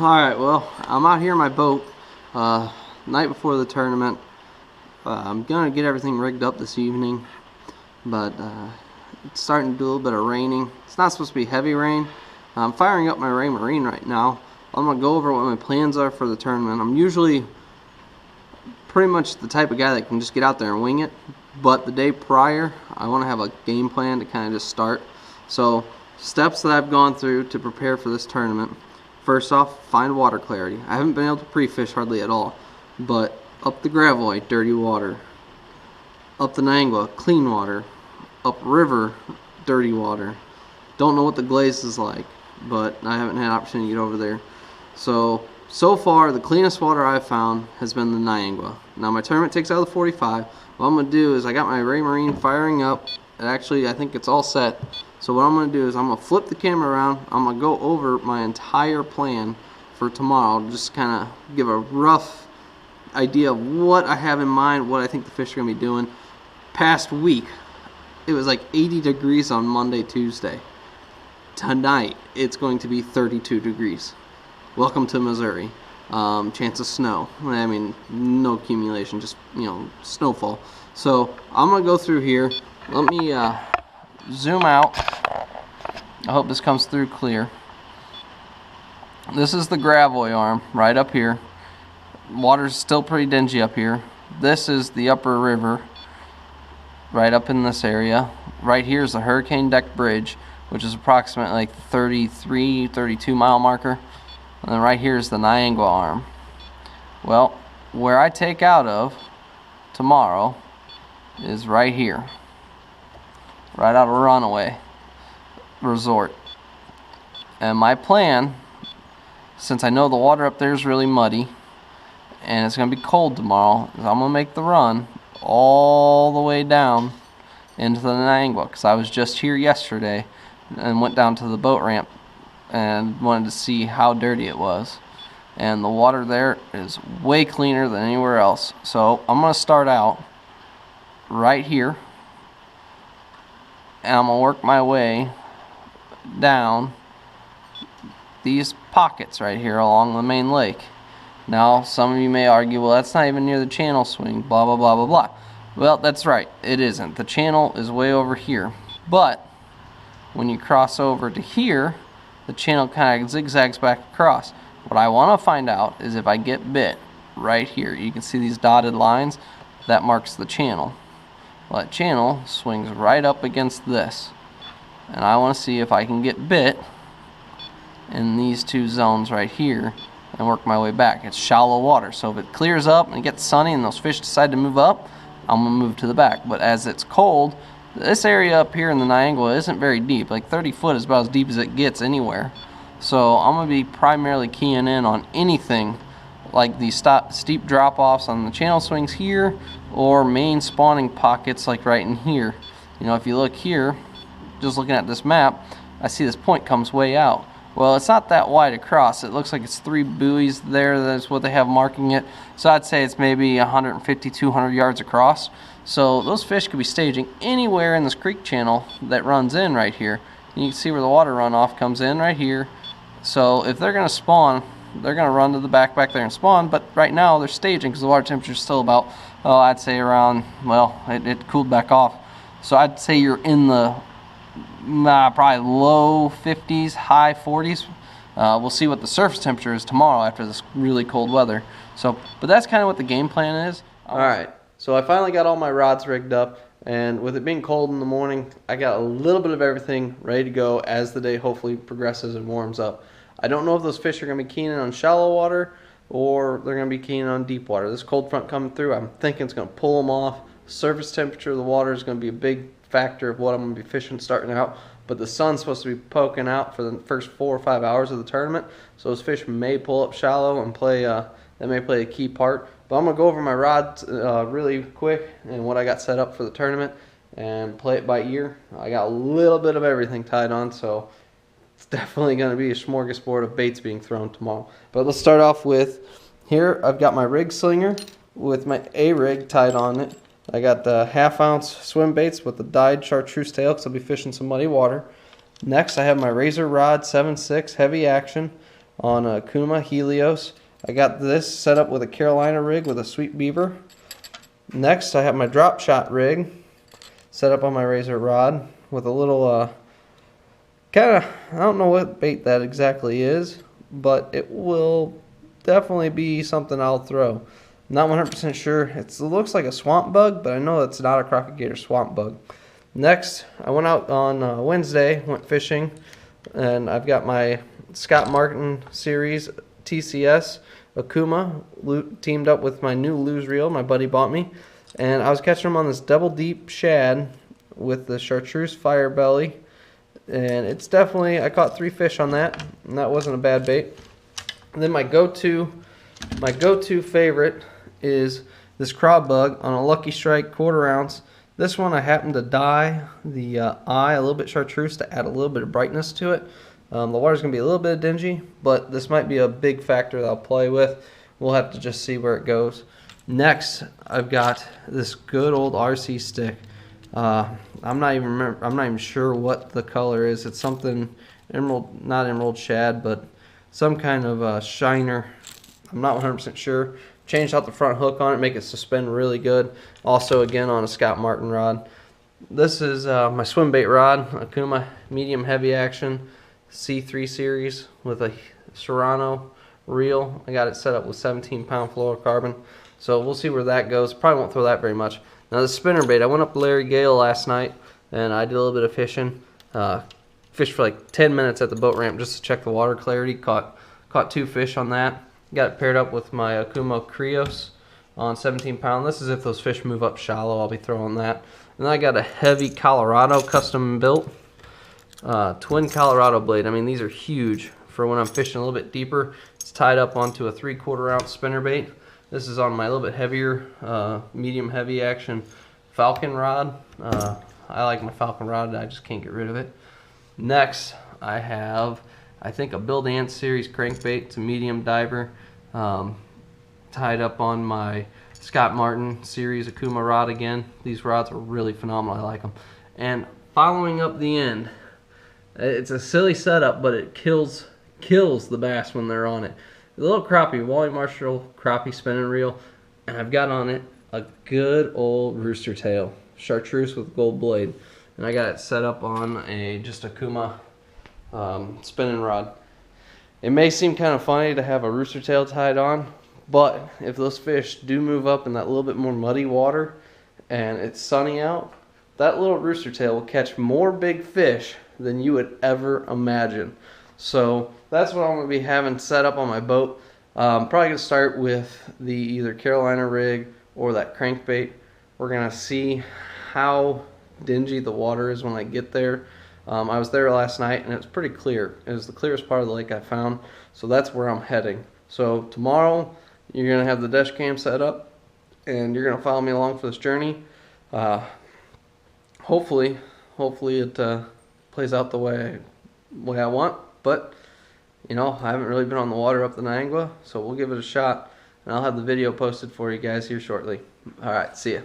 Alright, well, I'm out here in my boat, night before the tournament. I'm going to get everything rigged up this evening, but it's starting to do a little bit of raining. It's not supposed to be heavy rain. I'm firing up my Ray Marine right now. I'm going to go over what my plans are for the tournament. I'm usually pretty much the type of guy that can just get out there and wing it, but the day prior, I want to have a game plan to kind of just start. So, steps that I've gone through to prepare for this tournament. First off, find water clarity. I haven't been able to pre-fish hardly at all, but up the Gravois, dirty water. Up the Nangua, clean water. Up river, dirty water. Don't know what the glaze is like, but I haven't had an opportunity to get over there. So far, the cleanest water I've found has been the Nangua. Now, my tournament takes out of the 45. What I'm going to do is I got my Ray Marine firing up. And actually, I think it's all set. So what I'm going to do is I'm going to flip the camera around. I'm going to go over my entire plan for tomorrow. Just kind of give a rough idea of what I have in mind, what I think the fish are going to be doing. Past week, it was like 80 degrees on Monday, Tuesday. Tonight, it's going to be 32 degrees. Welcome to Missouri. Chance of snow. I mean, no accumulation, just, snowfall. So I'm going to go through here. Let me zoom out. I hope this comes through clear. This is the Gravois arm right up here. Water's still pretty dingy up here. This is the upper river right up in this area. Right here is the Hurricane Deck Bridge, which is approximately like 33, 32 mile marker. And then right here is the Nangua arm. Well, where I take out of tomorrow is right here. Right out of Runaway Resort. And my plan, since I know the water up there is really muddy and it's going to be cold tomorrow, is I'm going to make the run all the way down into the Nangua, because I was just here yesterday and went down to the boat ramp and wanted to see how dirty it was. And the water there is way cleaner than anywhere else. So I'm going to start out right here. And I'm going to work my way down these pockets right here along the main lake. Now, some of you may argue, well, that's not even near the channel swing, blah, blah, blah, blah, blah. Well, that's right. It isn't. The channel is way over here. But when you cross over to here, the channel kind of zigzags back across. What I want to find out is if I get bit right here. You can see these dotted lines. That marks the channel. Well, that channel swings right up against this. And I want to see if I can get bit in these two zones right here and work my way back. It's shallow water, so if it clears up and it gets sunny and those fish decide to move up, I'm going to move to the back. But as it's cold, this area up here in the Nangua isn't very deep. Like 30 foot is about as deep as it gets anywhere. So I'm going to be primarily keying in on anything like these steep drop-offs on the channel swings here, or main spawning pockets like right in here. If you look here, just looking at this map, I see this point comes way out. Well, it's not that wide across. It looks like it's 3 buoys there. That's what they have marking it. So I'd say it's maybe 150, 200 yards across. So those fish could be staging anywhere in this creek channel that runs in right here. And you can see where the water runoff comes in right here. So if they're going to spawn, they're going to run to the back there and spawn. But right now they're staging because the water temperature is still about, I'd say around, well, it cooled back off. So I'd say you're in the probably low 50s, high 40s. We'll see what the surface temperature is tomorrow after this really cold weather. But that's kind of what the game plan is. Alright, so I finally got all my rods rigged up, and with it being cold in the morning, I got a little bit of everything ready to go as the day hopefully progresses and warms up. I don't know if those fish are going to be keen on shallow water or they're going to be keen on deep water. This cold front coming through, I'm thinking it's going to pull them off. Surface temperature of the water is going to be a big factor of what I'm going to be fishing starting out, but the sun's supposed to be poking out for the first 4 or 5 hours of the tournament, so those fish may pull up shallow and that may play a key part. But I'm going to go over my rods really quick and what I got set up for the tournament and play it by ear. I got a little bit of everything tied on, so it's definitely going to be a smorgasbord of baits being thrown tomorrow. But let's start off with, here I've got my rig slinger with my A-rig tied on it. I got the 1/2 ounce swim baits with the dyed chartreuse tail because I'll be fishing some muddy water. Next I have my razor rod 7.6 heavy action. on a Kuma Helios. I got this set up with a Carolina rig with a Sweet Beaver. Next, I have my drop shot rig set up on my razor rod with a little I don't know what bait that exactly is, but it will definitely be something I'll throw. Not 100% sure. It looks like a swamp bug, but I know it's not a crockett gator swamp bug. Next, I went out on Wednesday, went fishing, and I've got my Scott Martin series TCS Akuma teamed up with my new lose reel my buddy bought me, and I was catching them on this double deep shad with the chartreuse fire belly, and it's definitely, I caught 3 fish on that, and that wasn't a bad bait. And then my go-to favorite is this craw bug on a Lucky Strike 1/4 ounce. This one I happened to dye the eye a little bit chartreuse to add a little bit of brightness to it. The water's going to be a little bit dingy, but this might be a big factor that I'll play with. We'll have to just see where it goes. Next, I've got this good old RC stick. I'm not even sure what the color is. It's something emerald, not emerald shad, but some kind of shiner. I'm not 100% sure. Changed out the front hook on it, make it suspend really good. Also, again, on a Scott Martin rod. This is my swim bait rod, Akuma medium heavy action C3 series with a Serrano reel. I got it set up with 17-pound fluorocarbon, so we'll see where that goes. Probably won't throw that very much. Now the spinner bait, I went up to Larry Gale last night and I did a little bit of fishing. Fished for like 10 minutes at the boat ramp just to check the water clarity. Caught 2 fish on that. Got it paired up with my Akuma Krios on 17-pound. This is if those fish move up shallow, I'll be throwing that. And then I got a heavy Colorado custom built twin Colorado blade. I mean, these are huge for when I'm fishing a little bit deeper. It's tied up onto a 3/4 ounce spinner bait. This is on my little bit heavier, medium heavy action Falcon rod. I like my Falcon rod, I just can't get rid of it. Next, I have, I think, a Bill Dance series crankbait. It's a medium diver, tied up on my Scott Martin series Akuma rod again. These rods are really phenomenal, I like them. And following up the end, it's a silly setup, but it kills the bass when they're on it. A little crappie, Wally Marshall crappie spinning reel, and I've got on it a good old rooster tail, chartreuse with gold blade, and I got it set up on just a Kuma spinning rod. It may seem kind of funny to have a rooster tail tied on, but if those fish do move up in that little bit more muddy water and it's sunny out, that little rooster tail will catch more big fish than you would ever imagine. So that's what I'm going to be having set up on my boat. Probably going to start with the either Carolina rig or that crankbait. We're going to see how dingy the water is when I get there. I was there last night and it was pretty clear. It was the clearest part of the lake I found, so that's where I'm heading. So tomorrow you're going to have the dash cam set up and you're going to follow me along for this journey. Hopefully it plays out the way I want, but you know, I haven't really been on the water up the Niangua, so we'll give it a shot, and I'll have the video posted for you guys here shortly. Alright, see ya.